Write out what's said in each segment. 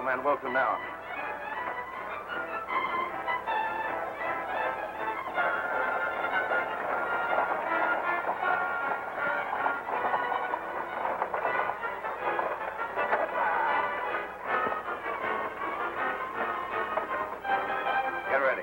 man Wilson now. Get ready.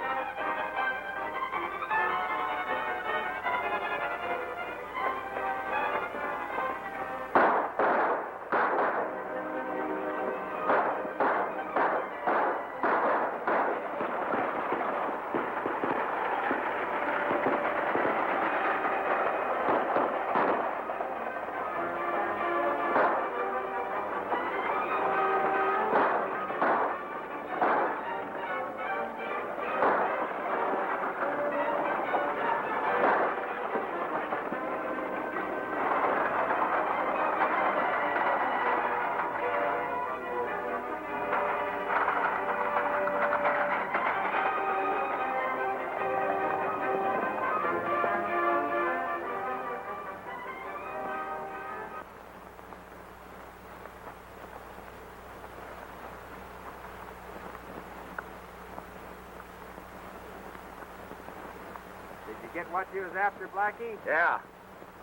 Get what you was after, Blackie? Yeah.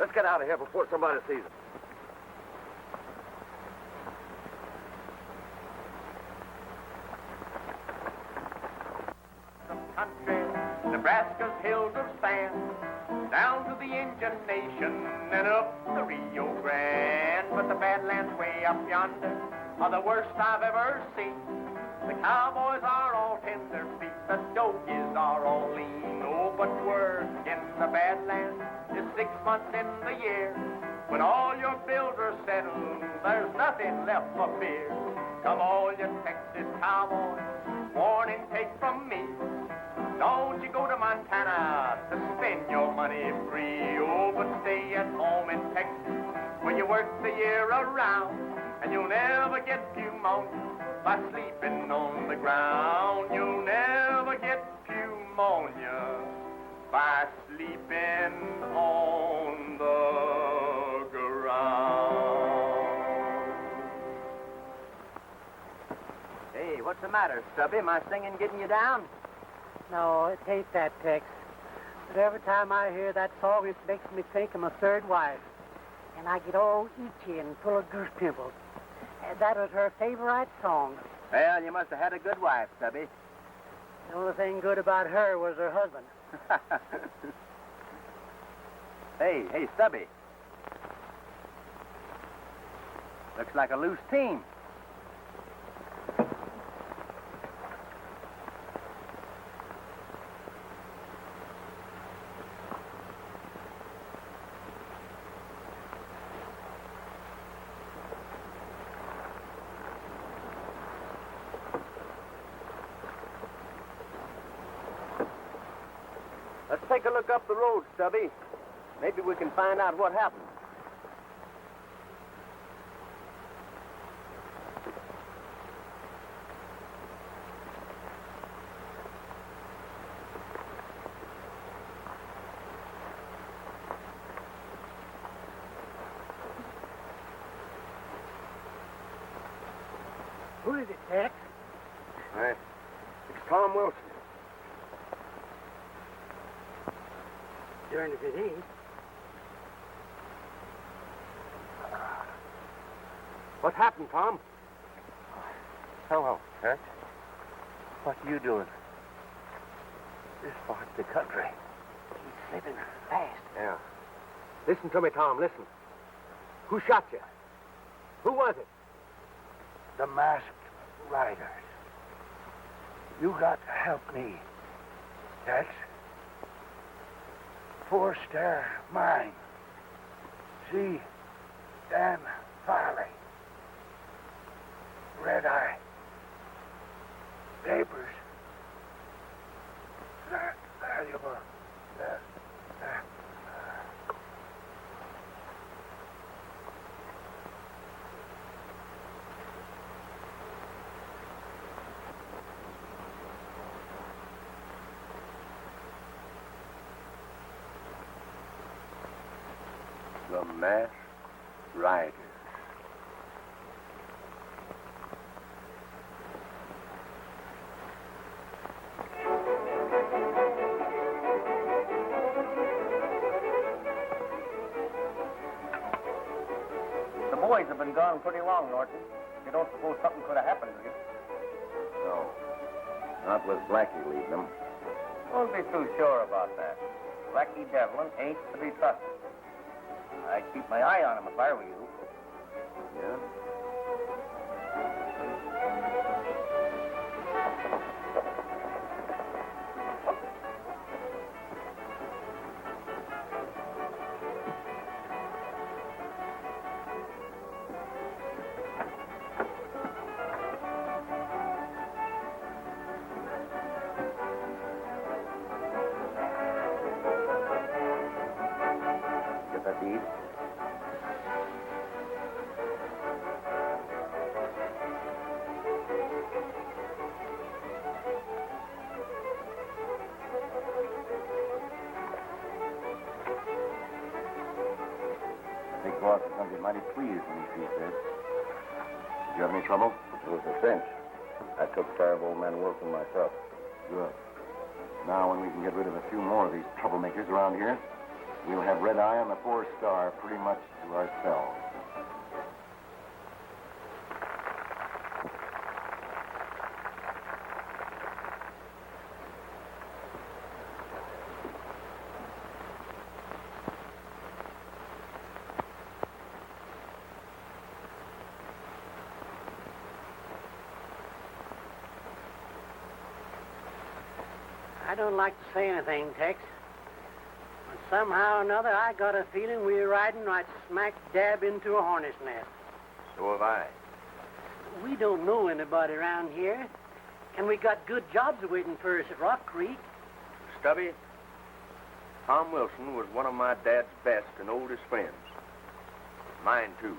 Let's get out of here before somebody sees us. Some country, Nebraska's hills of sand, down to the Indian Nation and up the Rio Grande. But the Badlands way up yonder are the worst I've ever seen. The cowboys are all tender feet, the dogies are all lean. Oh, but work in the Badlands is 6 months in the year. When all your bills are settled, there's nothing left for fear. Come all you Texas cowboys, warning take from me. Don't you go to Montana to spend your money free. Oh, but stay at home in Texas where you work the year around, and you'll never get pneumonia by sleeping on the ground. You'll never get pneumonia by sleeping on the ground. Hey, what's the matter, Stubby? My singing getting you down? No, it ain't that, Tex. But every time I hear that song, it makes me think of my third wife. And I get all itchy and full of goose pimples. And that was her favorite song. Well, you must have had a good wife, Stubby. The only thing good about her was her husband. Hey, Stubby. Looks like a loose team. Let's take a look up the road, Stubby. Maybe we can find out what happened. Who is it, Tex? It's Tom Wilson. Darn if it ain't. What happened, Tom? Hello, Tex. What are you doing? This part's the country. He's slipping fast. Yeah. Listen to me, Tom, listen. Who shot you? Who was it? The masked riders. You got to help me, Tex. Forced their mind. See, Dan Farley. Red Eye. Papers. Valuable. The masked riders. boys have been gone pretty long, Norton. You don't suppose something could have happened to you? No. Not with Blackie leading them. Don't be too sure about that. Blackie Devlin ain't to be trusted. I'd keep my eye on him if I were you. Yeah? Get that deed? Big boss is going to be mighty pleased when he sees this. Did you have any trouble? It was a cinch. I took care of old man Wilson myself. Good. Now, when we can get rid of a few more of these troublemakers around here, we'll have Red Eye on the 4-star pretty much to ourselves. I don't like to say anything, Tex. But somehow or another, I got a feeling we're riding right smack dab into a hornet's nest. So have I. We don't know anybody around here, and we got good jobs waiting for us at Rock Creek. Stubby, Tom Wilson was one of my dad's best and oldest friends. Mine, too.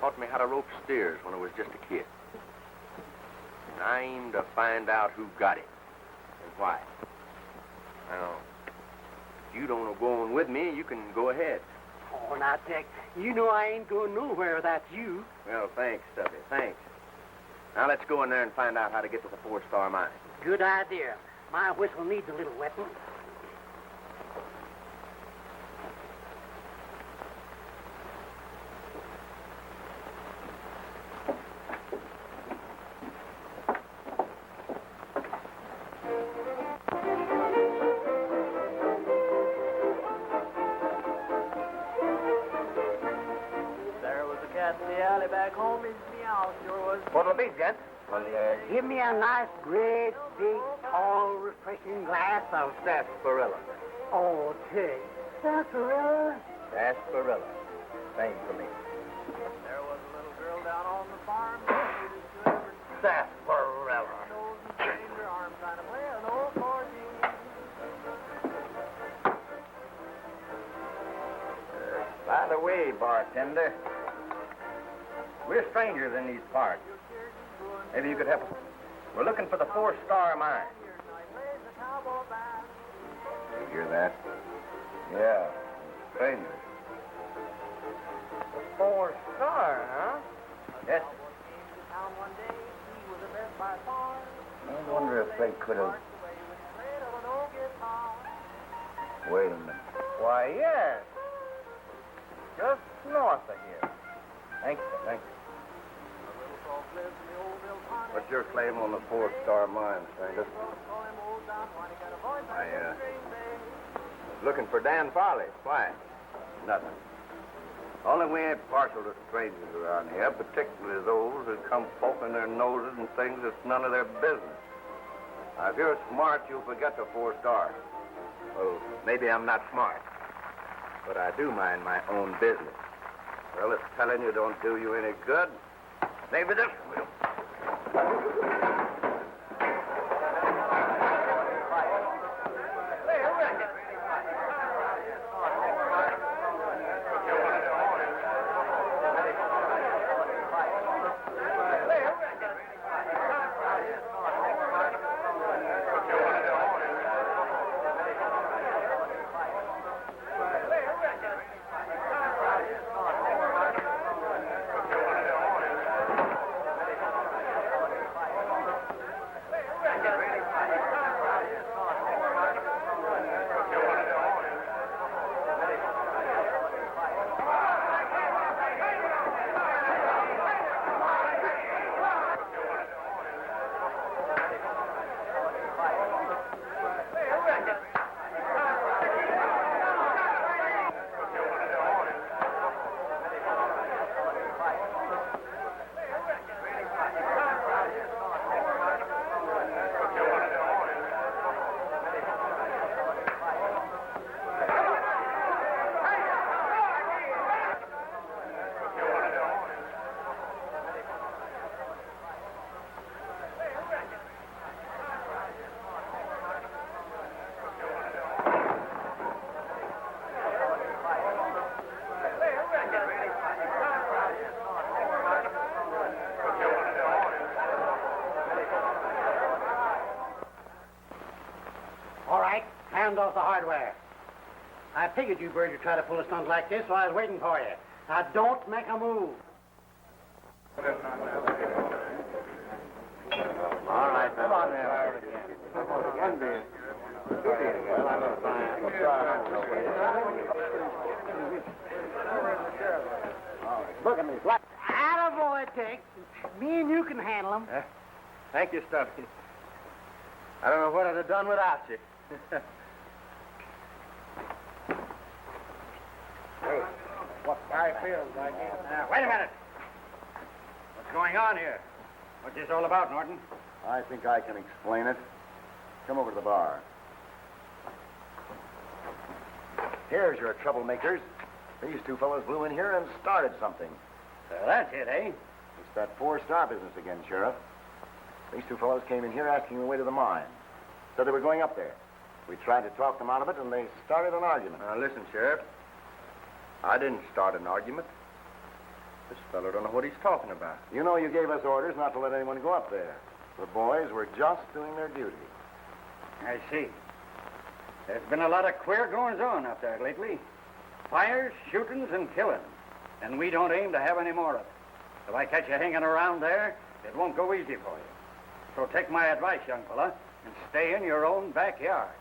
Taught me how to rope steers when I was just a kid. And I aim to find out who got it and why. Now, if you don't know going with me, you can go ahead. Oh, now, Tex, you know I ain't going nowhere without you. Well, thanks, Stubby, thanks. Now, let's go in there and find out how to get to the 4-star mine. Good idea. My whistle needs a little wetting. What'll it be, gents? Well, give me a nice, great, big, tall, refreshing glass of... Sarsaparilla. Oh, Tex. Sarsaparilla? Sarsaparilla. Same for me. There was a little girl down on the farm. Sarsaparilla. By the way, bartender, we're strangers in these parts. Maybe you could help us. We're looking for the 4-star mine. You hear that? Yeah, strangers. The 4-star, huh? Yes. I wonder if they could have... Wait a minute. Why, yes. Just north of here. Thank you, thank you. What's your claim on the 4-star mine, stranger? I, was looking for Dan Farley. Why? Nothing. Only we ain't partial to strangers around here, particularly those who come poking their noses and things that's none of their business. Now, if you're smart, you'll forget the 4-star. Well, maybe I'm not smart, but I do mind my own business. Well, it's telling you don't do you any good. Maybe this will. off the hardware. I figured you birds would try to pull a stunt like this, so I was waiting for you. Now, don't make a move. All right, come on there. Well, I'm going to find. Look at me. What? Attaboy, Tex. Me and you can handle them. Thank you, Stubby. I don't know what I'd have done without you. Hey, what I feel like Now, wait a minute. What's going on here? What's this all about, Norton? I think I can explain it. Come over to the bar. Here's your troublemakers. These two fellows blew in here and started something. So that's it, eh? It's that four-star business again, Sheriff. These two fellows came in here asking the way to the mine. Said they were going up there. We tried to talk them out of it, and they started an argument. Now, listen, Sheriff. I didn't start an argument. This fellow don't know what he's talking about. You know you gave us orders not to let anyone go up there. The boys were just doing their duty. I see. There's been a lot of queer goings-on up there lately. Fires, shootings, and killings. And we don't aim to have any more of it. If I catch you hanging around there, it won't go easy for you. So take my advice, young fella, and stay in your own backyard.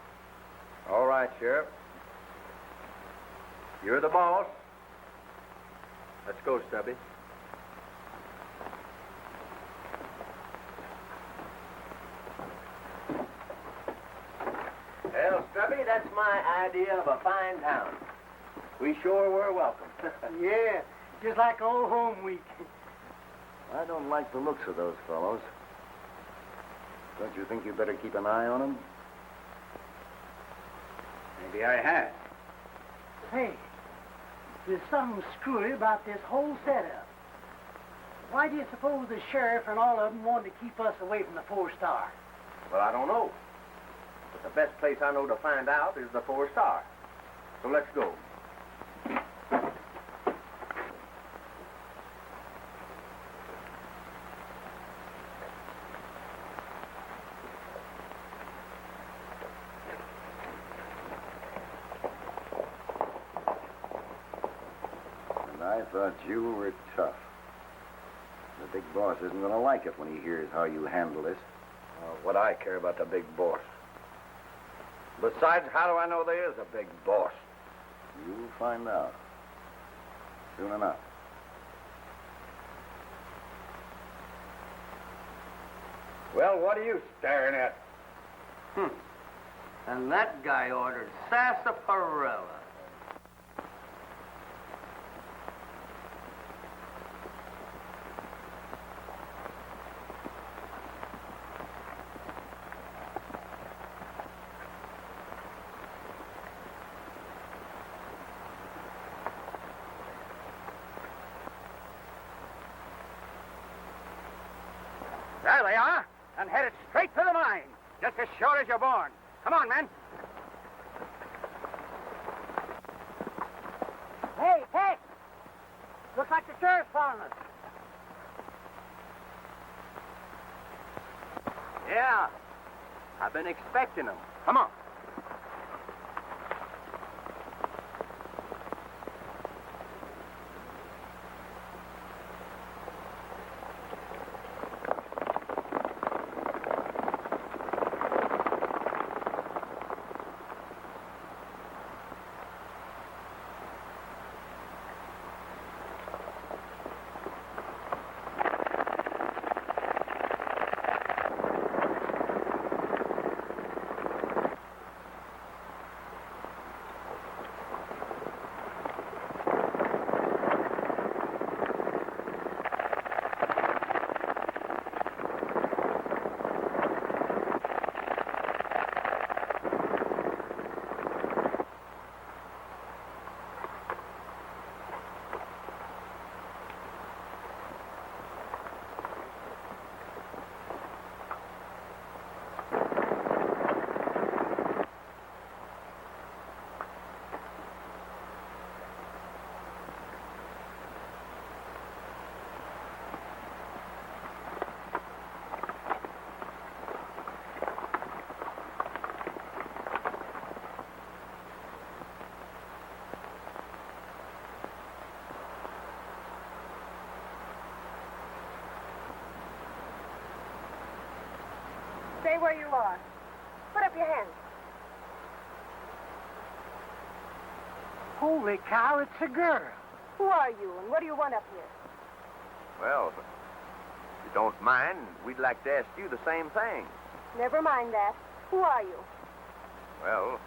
All right, Sheriff. You're the boss. Let's go, Stubby. Well, Stubby, that's my idea of a fine town. We sure were welcome. Yeah, just like old home week. I don't like the looks of those fellows. Don't you think you better keep an eye on them? Maybe I had. Hey, there's something screwy about this whole setup. Why do you suppose the sheriff and all of them wanted to keep us away from the four-star? Well, I don't know. But the best place I know to find out is the four-star. So let's go. I thought you were tough. The big boss isn't going to like it when he hears how you handle this. What I care about the big boss. Besides, how do I know there is a big boss? You'll find out. Soon enough. Well, what are you staring at? And that guy ordered sarsaparilla. There they are, and headed straight for the mine, just as sure as you're born. Come on, men. Hey, Tex! Looks like the sheriff's following us. Yeah. I've been expecting them. Come on. where you are. Put up your hands. Holy cow, it's a girl. Who are you, and what do you want up here? Well, if you don't mind, we'd like to ask you the same thing. Never mind that. Who are you? Well,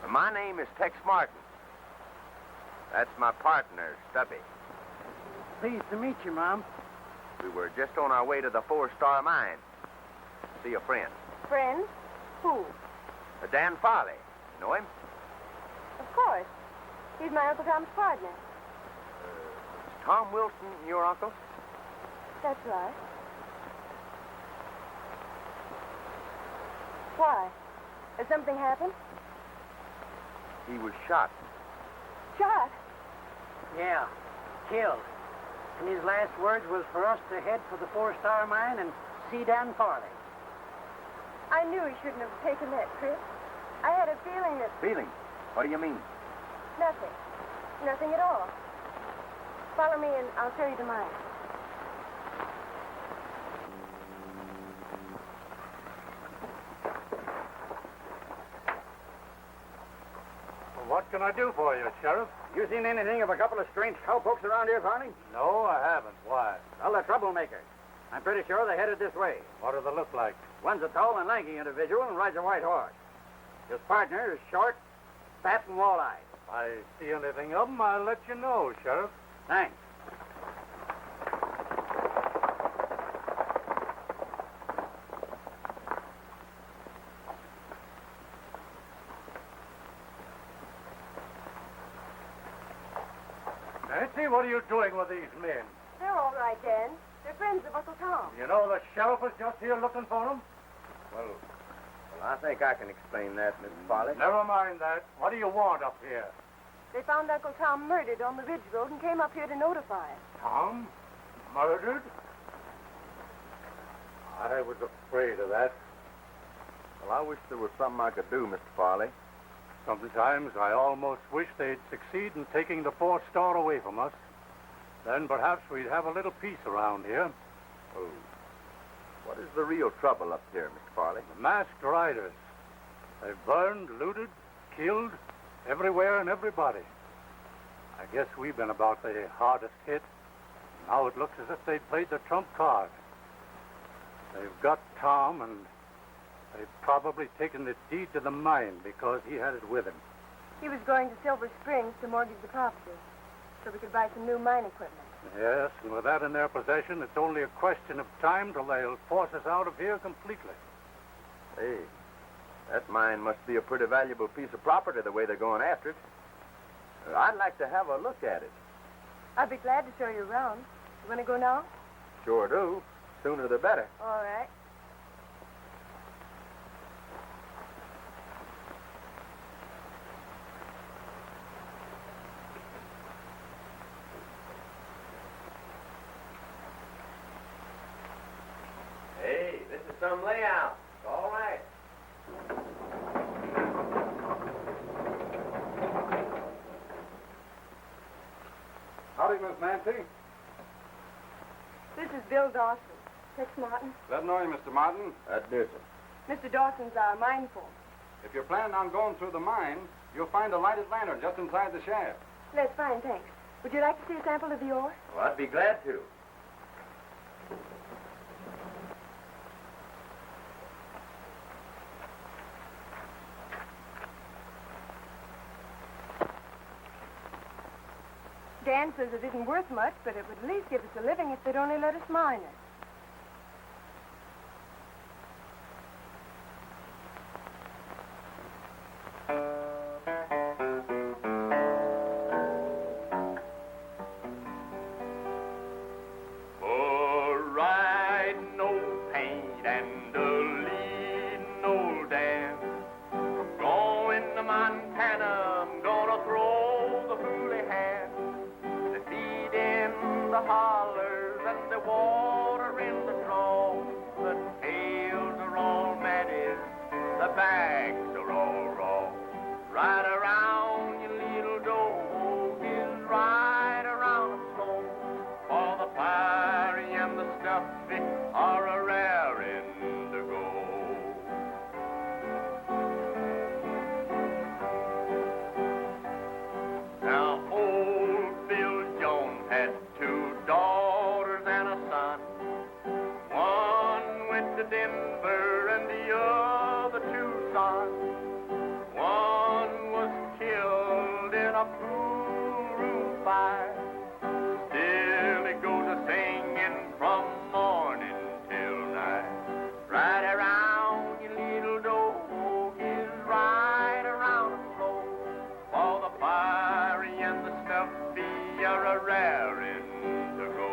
my name is Tex Martin. That's my partner, Stubby. Pleased to meet you, Mom. We were just on our way to the four-star mine. See a friend. Friend? Who? Dan Farley. You know him? Of course. He's my Uncle Tom's partner. Is Tom Wilson your uncle? That's right. Why? Has something happened? He was shot. Shot? Yeah, killed. And his last words was for us to head for the four-star mine and see Dan Farley. I knew he shouldn't have taken that trip. I had a feeling that... Feeling? What do you mean? Nothing. Nothing at all. Follow me and I'll show you the mine. What can I do for you, Sheriff? You seen anything of a couple of strange cowpokes around here, Farley? No, I haven't. Why? Well, they're troublemakers. I'm pretty sure they're headed this way. What do they look like? One's a tall and lanky individual and rides a white horse. His partner is short, fat, and wall-eyed. If I see anything of them, I'll let you know, Sheriff. Thanks. Nancy, what are you doing with these men? They're all right, Dan. They're friends of Uncle Tom. You know the sheriff was just here looking for them? Well, I think I can explain that, Mr. Farley. Never mind that. What do you want up here? They found Uncle Tom murdered on the Ridge Road and came up here to notify us. Tom? Murdered? I was afraid of that. Well, I wish there was something I could do, Mr. Farley. Sometimes I almost wish they'd succeed in taking the four-star away from us. Then perhaps we'd have a little peace around here. Oh. What is the real trouble up here, Mr. Farley? The masked riders. They've burned, looted, killed, everywhere and everybody. I guess we've been about the hardest hit. Now it looks as if they'd played the trump card. They've got Tom, and they've probably taken the deed to the mine because he had it with him. He was going to Silver Springs to mortgage the property so we could buy some new mine equipment. Yes, and with that in their possession, it's only a question of time till they'll force us out of here completely. Hey, that mine must be a pretty valuable piece of property the way they're going after it. I'd like to have a look at it. I'd be glad to show you around. You want to go now? Sure do. Sooner the better. All right. Hey, this is some layout. It's all right. Howdy, Miss Nancy. This is Bill Dawson. Tex Martin. Glad to know you, Mr. Martin. That's Newsom. Mr. Dawson's our mine foreman. If you're planning on going through the mine, you'll find a lighted lantern just inside the shaft. That's fine, thanks. Would you like to see a sample of the ore? Well, I'd be glad to. Dan says it isn't worth much, but it would at least give us a living if they'd only let us mine it. The hollers and the water choir. Still it goes a-singing from morning till night. Right around your little dog is right around the floor. For the fiery and the stuffy are a raring to go.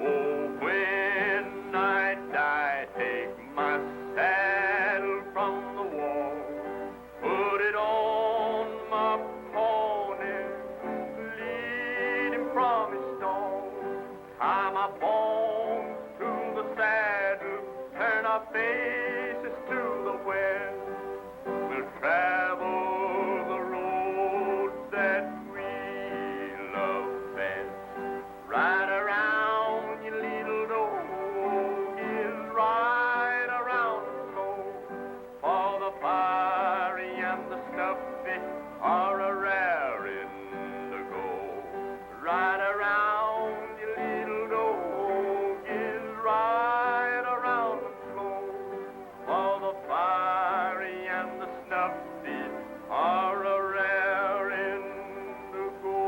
Oh, when I die, take my saddle from the wall, put it on my pony, lead him from his stall, tie my bones to the saddle, turn our faces to the west. We'll travel the road that we love best. Ride around your little dog is right around the floor. For the fiery and the stuffy are a raring to go. Right around your little dog is right around the floor. For the fiery and the stuffy are a raring to go.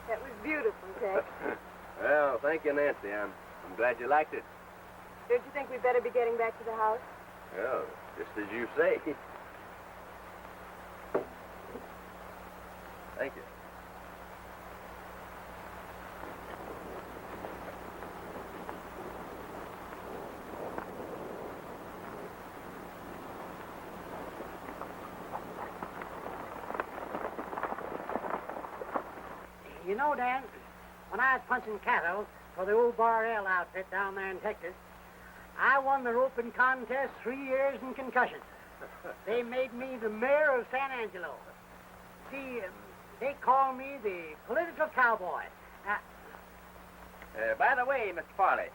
That was beautiful, Tex. Well, thank you, Nancy. I'm glad you liked it. Don't you think we'd better be getting back to the house? Well, just as you say. Thank you. You know, Dan, when I was punching cattle for the old Bar L outfit down there in Texas, I won the roping contest 3 years in concussion. They made me the mayor of San Angelo. See, they call me the political cowboy. By the way, Mr. Farley,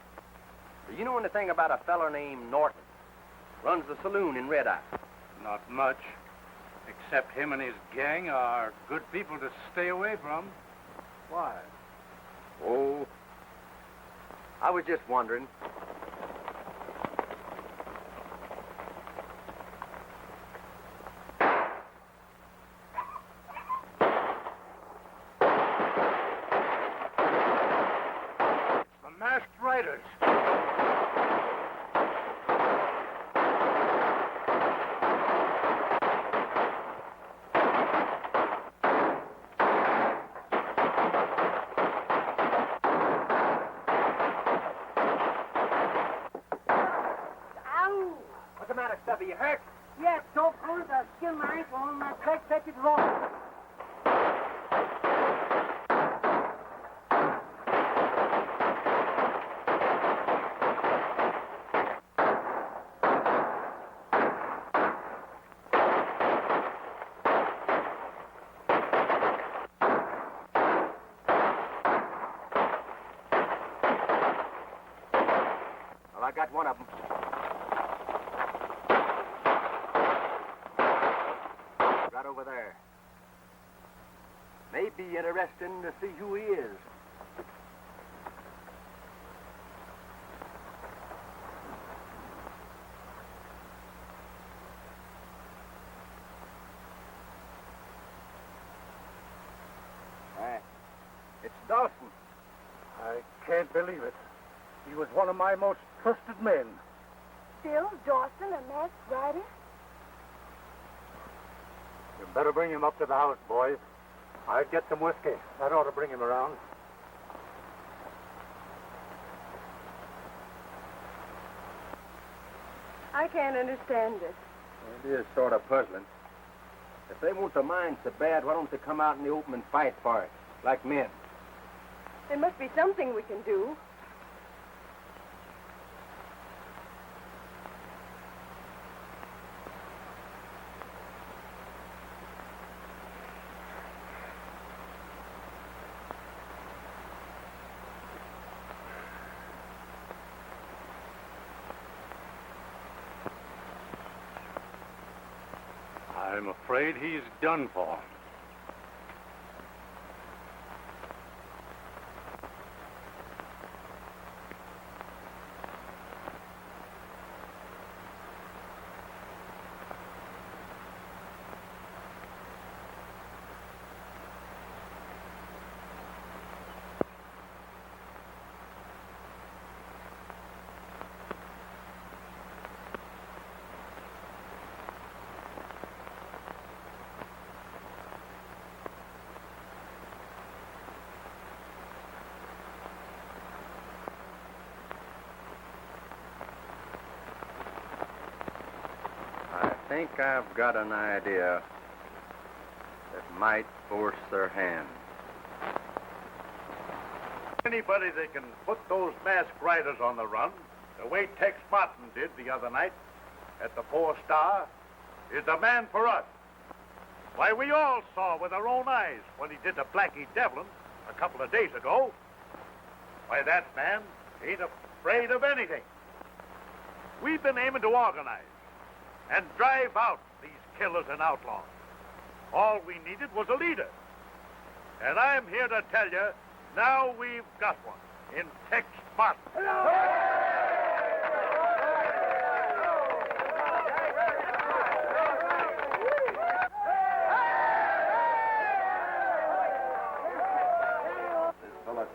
do you know anything about a feller named Norton? Runs the saloon in Red Eye. Not much, except him and his gang are good people to stay away from. Why? Oh, I was just wondering. The masked riders. Ow! What's the matter, Stubby? You hurt? Yeah, so close I skinned my ankle and my leg touches wrong. Well, I got one of them. Right over there. May be interesting to see who he is. It's Dawson. I can't believe it. He was one of my most trusted men. Bill Dawson, a masked rider? You better bring him up to the house, boys. I'd get some whiskey. That ought to bring him around. I can't understand it. It is sort of puzzling. If they want the mine so bad, why don't they come out in the open and fight for it, like men? There must be something we can do. I'm afraid he's done for. think I've got an idea that might force their hand. Anybody that can put those masked riders on the run, the way Tex Martin did the other night at the 4-Star, is the man for us. Why, we all saw with our own eyes when he did the Blackie Devlin a couple of days ago. Why, that man ain't afraid of anything. We've been aiming to organize and drive out these killers and outlaws. All we needed was a leader. And I'm here to tell you, now we've got one in Tex Martin.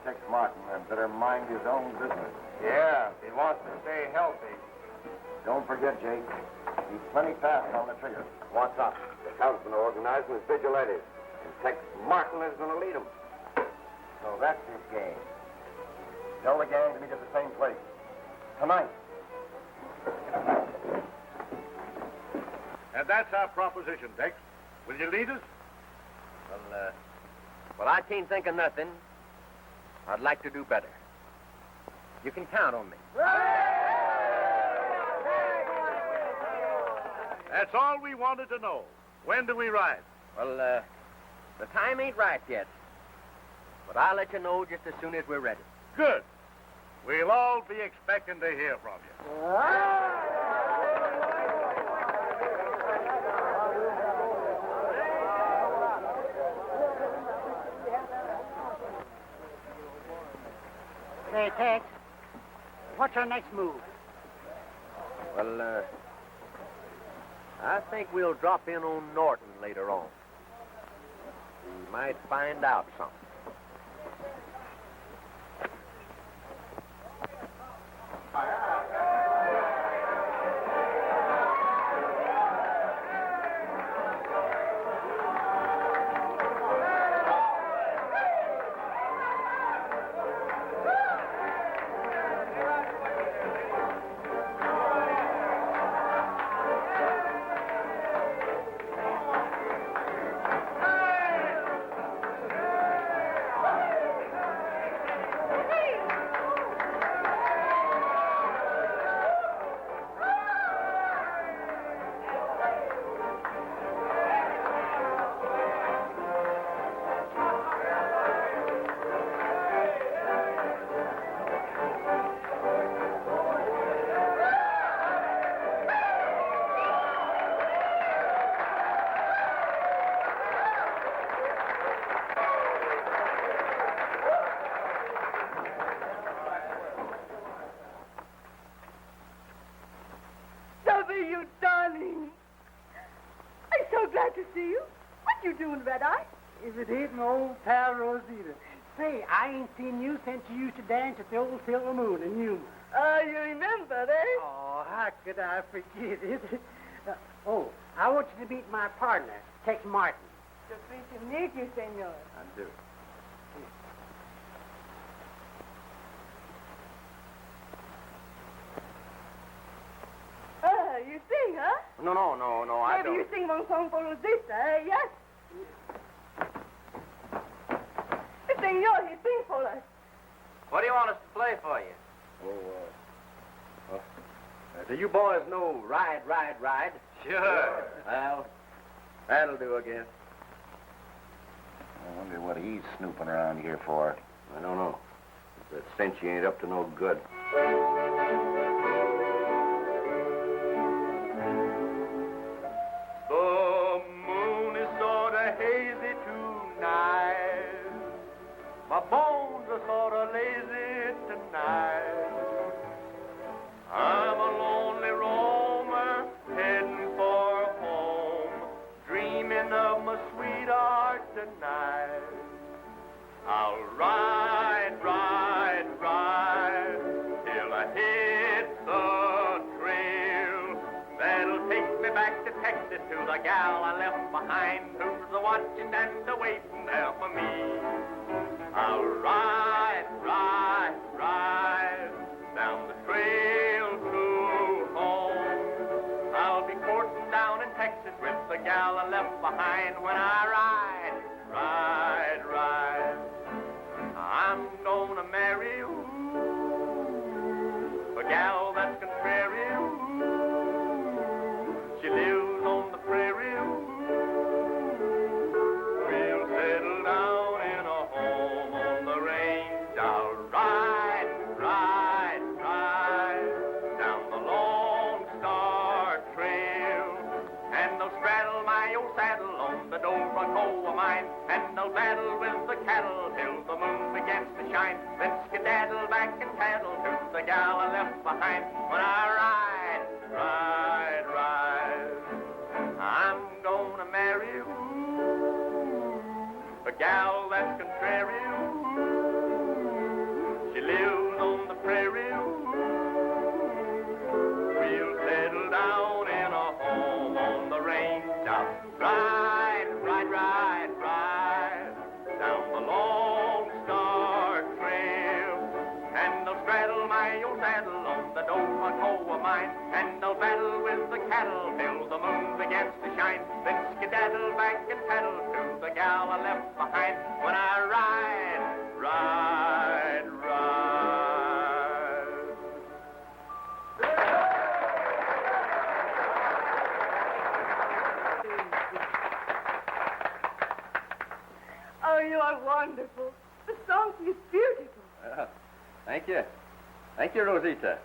Tex Martin had better mind his own business. Yeah, he wants to stay healthy. Don't forget, Jake. He's plenty fast on the trigger. What's up? The town's been organizing as vigilantes, and Tex Martin is going to lead them. So that's his game. Tell the gang to meet at the same place. Tonight. And that's our proposition, Tex. Will you lead us? Well, I can't think of nothing. I'd like to do better. You can count on me. That's all we wanted to know. When do we ride? Well, the time ain't right yet. But I'll let you know just as soon as we're ready. Good. We'll all be expecting to hear from you. Say, Tex, what's our next move? Well, I think we'll drop in on Norton later on. We might find out something. Stubby, you darling. I'm so glad to see you. What you doing, Red Eye? If it ain't my old pal Rosita. Say, I ain't seen you since you used to dance at the old Silver Moon in Yuma. You remember, eh? Oh, how could I forget it? I want you to meet my partner, Tex Martin. So free to meet you, senor. I do. You sing, huh? No, I Maybe don't. you sing one song for Rosita, eh? Yes? Senor, he sing for us. What do you want us to play for you? Do you boys know Ride, Ride, Ride? Sure. Well, that'll do, I guess. I wonder what he's snooping around here for. I don't know. That cinch ain't up to no good. The moon is sort of hazy tonight. My bones are sort of lazy tonight. I'm a lonely roamer heading for home, dreaming of my sweetheart tonight. I'll ride, ride, ride till I hit the trail. That'll take me back to Texas to the gal I left behind, who's a watching and a waiting there for me. I'll ride, ride, ride down the trail to home. I'll be courting down in they'll battle with the cattle till the moon begins to shine. Then skedaddle back and paddle to the gal I left behind. When I ride, ride, ride, I'm gonna marry you, a gal that's contrary. She lives on the prairie. We'll settle down in a home on the range. Now ride, ride, ride, ride down the Lone Star Trail, and I'll straddle my old saddle on the Domacoa mine, and I'll battle with the cattle till the moon begins to shine. Then skedaddle back and paddle to the gal I left behind. When I ride, ride, ride. Oh, you are wonderful. The song is beautiful. Thank you. Thank you, Rosita.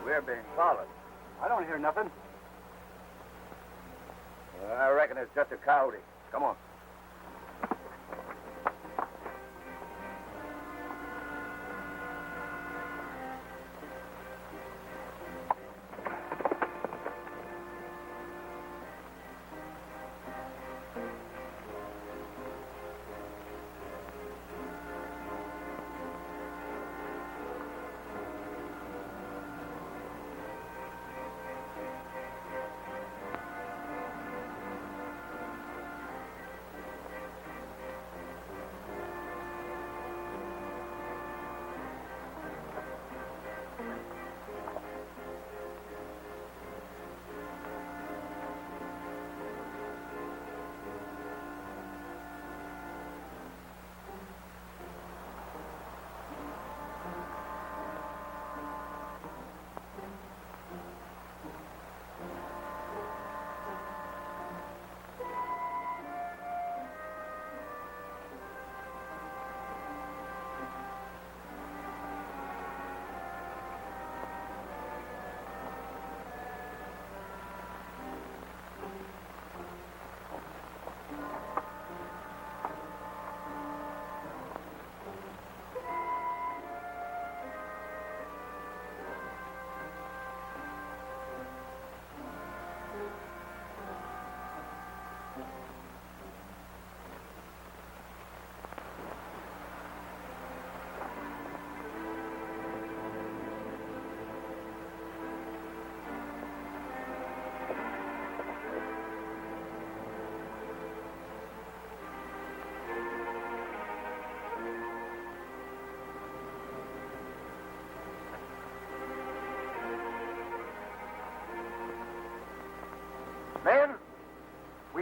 We're being followed. I don't hear nothing. I reckon it's just a coyote. Come on.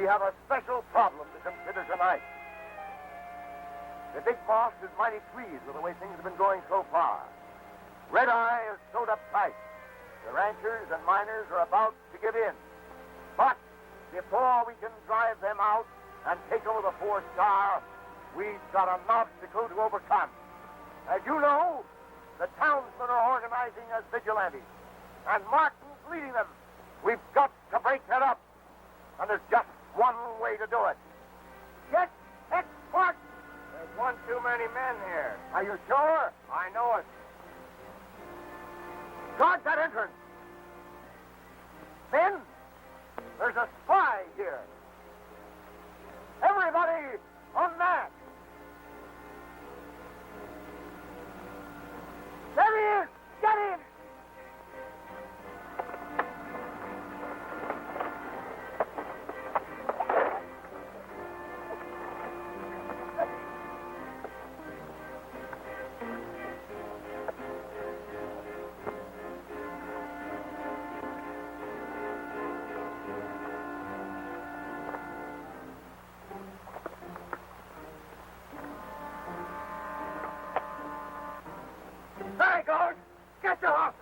have a special problem to consider tonight. The big boss is mighty pleased with the way things have been going so far. Red Eye is sewed up tight. The ranchers and miners are about to give in. But before we can drive them out and take over the 4-star, we've got an obstacle to overcome. As you know, the townsmen are organizing as vigilantes, and Martin's leading them. We've got to break that up, and there's just one way to do it. Get Tex Martin! There's one too many men here. Are you sure? I know it. Guard that entrance! Men, there's a spy here. Everybody unmask! There he is! Get him! There he goes! Get your horses!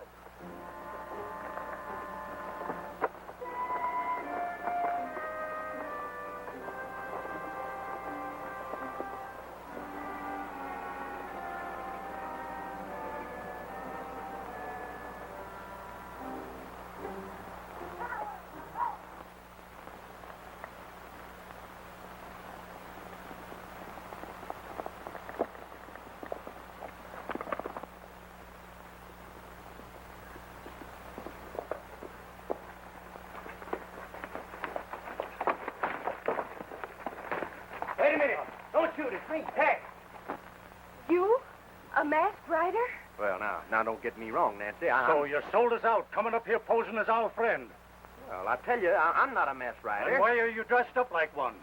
Wait a minute. Don't shoot. It's me, Tex. You? A masked rider? Well, now, don't get me wrong, Nancy. So you sold us out, coming up here posing as our friend. Well, I tell you, I'm not a masked rider. And why are you dressed up like one?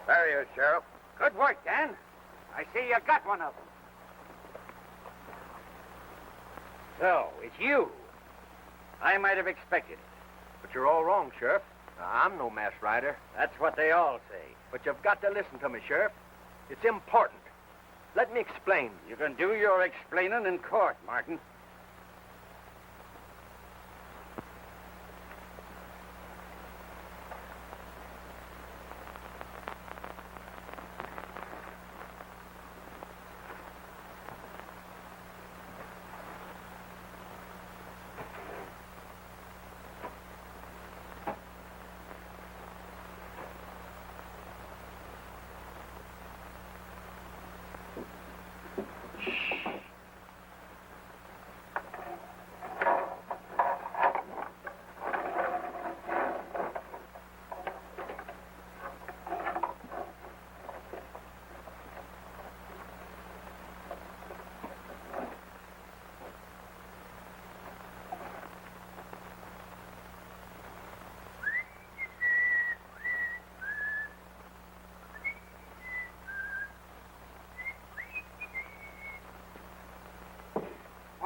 There he is, Sheriff. Good work, Dan. I see you got one of them. So, it's you. I might have expected it. But you're all wrong, Sheriff. I'm no masked rider. That's what they all say. But you've got to listen to me, Sheriff. It's important. Let me explain. You can do your explaining in court, Martin.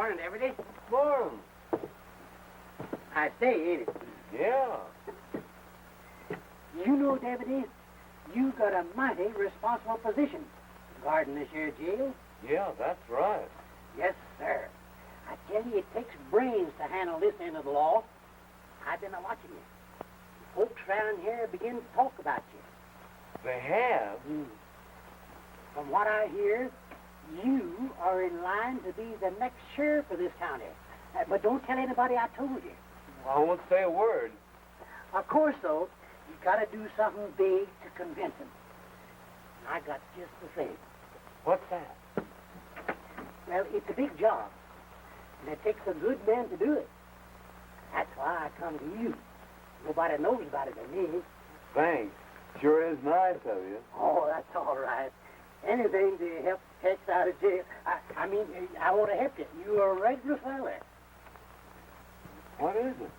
Morning, Deputy. Morning. I say, ain't it? Yeah. You know, Deputy, you got a mighty responsible position guarding this here jail. Yeah, that's right. Yes, sir. I tell you, it takes brains to handle this end of the law. I've been watching you. Folks around here begin to talk about you. They have? From what I hear, you are in line to be the next sheriff of this county. But don't tell anybody I told you. I won't say a word. Of course, though, you got to do something big to convince them. I got just the thing. What's that? Well, it's a big job, and it takes a good man to do it. That's why I come to you. Nobody knows about it but me. Thanks. Sure is nice of you. Oh, that's all right. Anything to help Tex out of jail. I mean, I want to help you. You're a regular fella. What is it?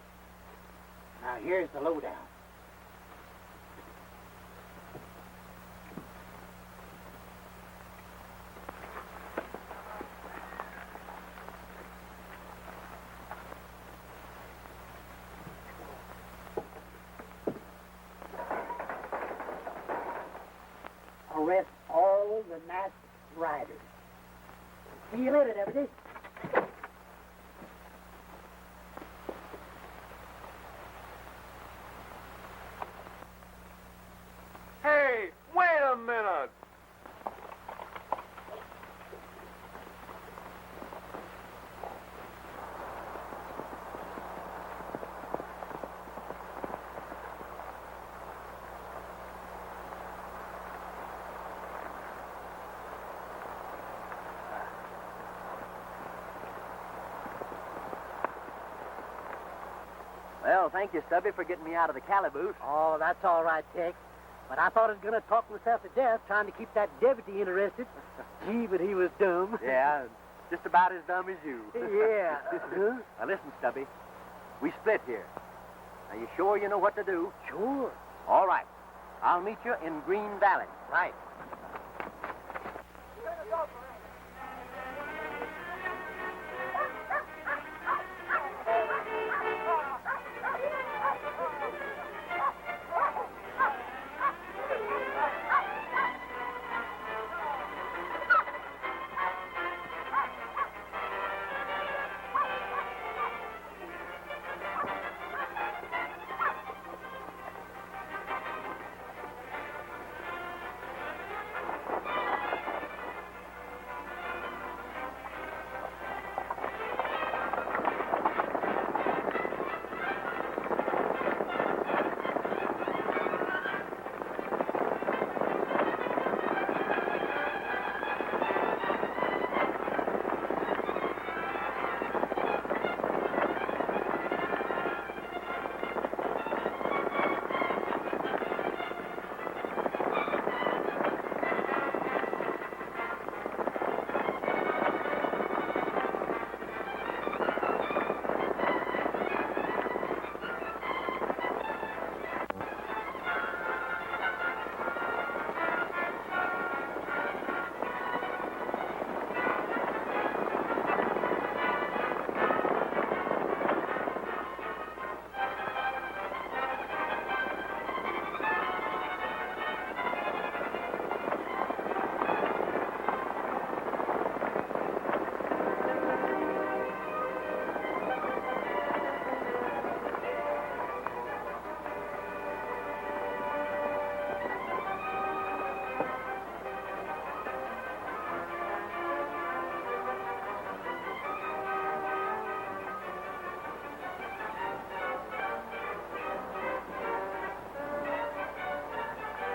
Now, here's the lowdown. the masked rider. See you later, Deputy. Hey, wait a minute. Well, thank you, Stubby, for getting me out of the calaboose. Oh, that's all right, Tex. But I thought I was going to talk myself to death trying to keep that deputy interested. Gee, but he was dumb. Yeah, just about as dumb as you. Yeah. Huh? Now, listen, Stubby. We split here. Are you sure you know what to do? Sure. All right. I'll meet you in Green Valley. Right.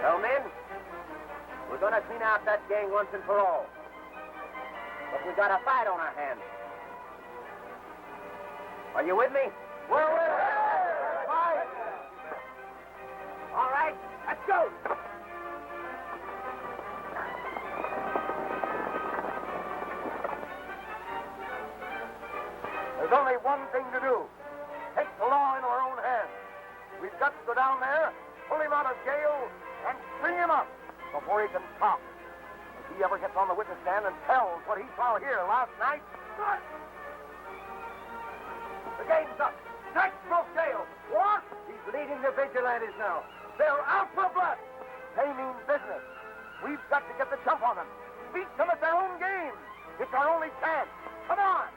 Well, men, we're going to clean out that gang once and for all. But we got a fight on our hands. Are you with me? We're with you! Fight! All right, let's go! There's only one thing to do. Take the law into our own hands. We've got to go down there, pull him out of jail, and string him up before he can talk. If he ever gets on the witness stand and tells what he saw here last night, the game's up. Tex broke jail. What? He's leading the vigilantes now. They're out for blood. They mean business. We've got to get the jump on them. Beat them at their own game. It's our only chance. Come on.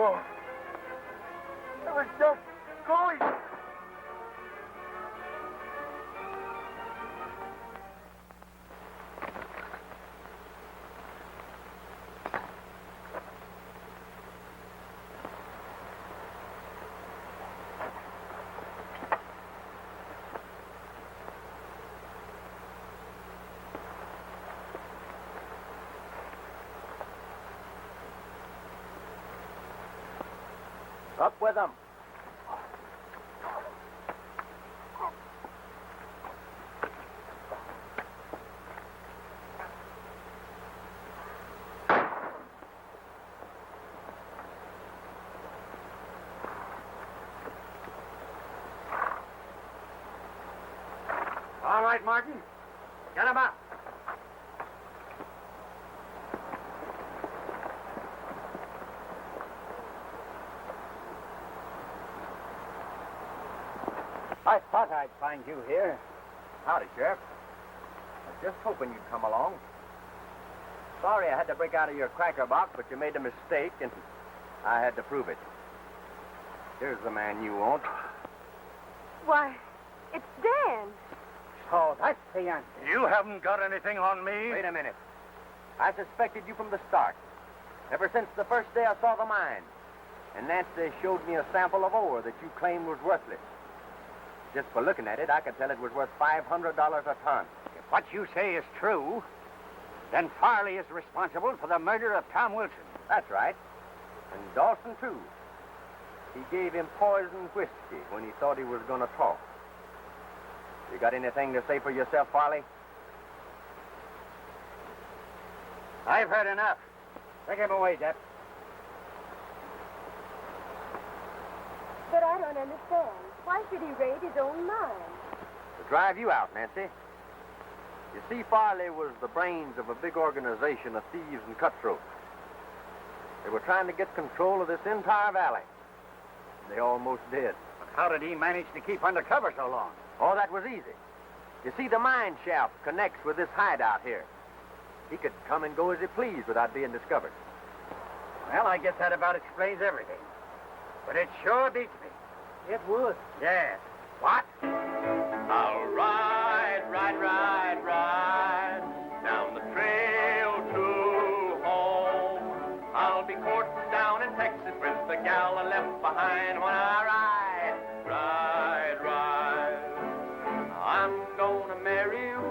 Oh. It was just going. Up with them. All right, Martin. Get him up. I thought I'd find you here. Howdy, Sheriff. I was just hoping you'd come along. Sorry I had to break out of your cracker box, but you made a mistake, and I had to prove it. Here's the man you want. Why, it's Dan. So that's the answer. You haven't got anything on me? Wait a minute. I suspected you from the start. Ever since the first day I saw the mine. And Nancy showed me a sample of ore that you claimed was worthless. Just for looking at it, I could tell it was worth $500 a ton. If what you say is true, then Farley is responsible for the murder of Tom Wilson. That's right. And Dawson, too. He gave him poisoned whiskey when he thought he was going to talk. You got anything to say for yourself, Farley? I've heard enough. Take him away, Jeff. But I don't understand. Why should he raid his own mine? To drive you out, Nancy. You see, Farley was the brains of a big organization of thieves and cutthroats. They were trying to get control of this entire valley. They almost did. But how did he manage to keep undercover so long? Oh, that was easy. You see, the mine shaft connects with this hideout here. He could come and go as he pleased without being discovered. Well, I guess that about explains everything. But it sure beats me. It would. Yes. What? I'll ride, ride, ride, ride down the trail to home. I'll be courting down in Texas with the gal I left behind when I ride, ride, ride. I'm gonna marry you,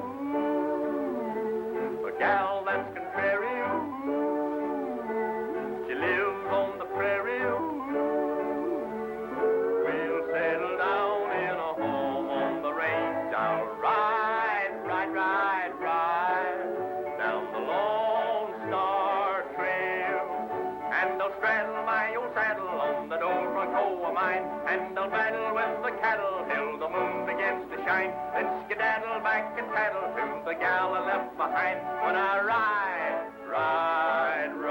a gal that's contrary. She lives on the prairie. We'll settle down in a home on the range. I'll ride, ride, ride, ride down the Lone Star Trail. And I'll straddle my old saddle on the door-front hoe of mine. And I'll battle with the cattle till the moon begins to shine. Then skedaddle back and paddle to the gal I left behind when I ride, ride, ride.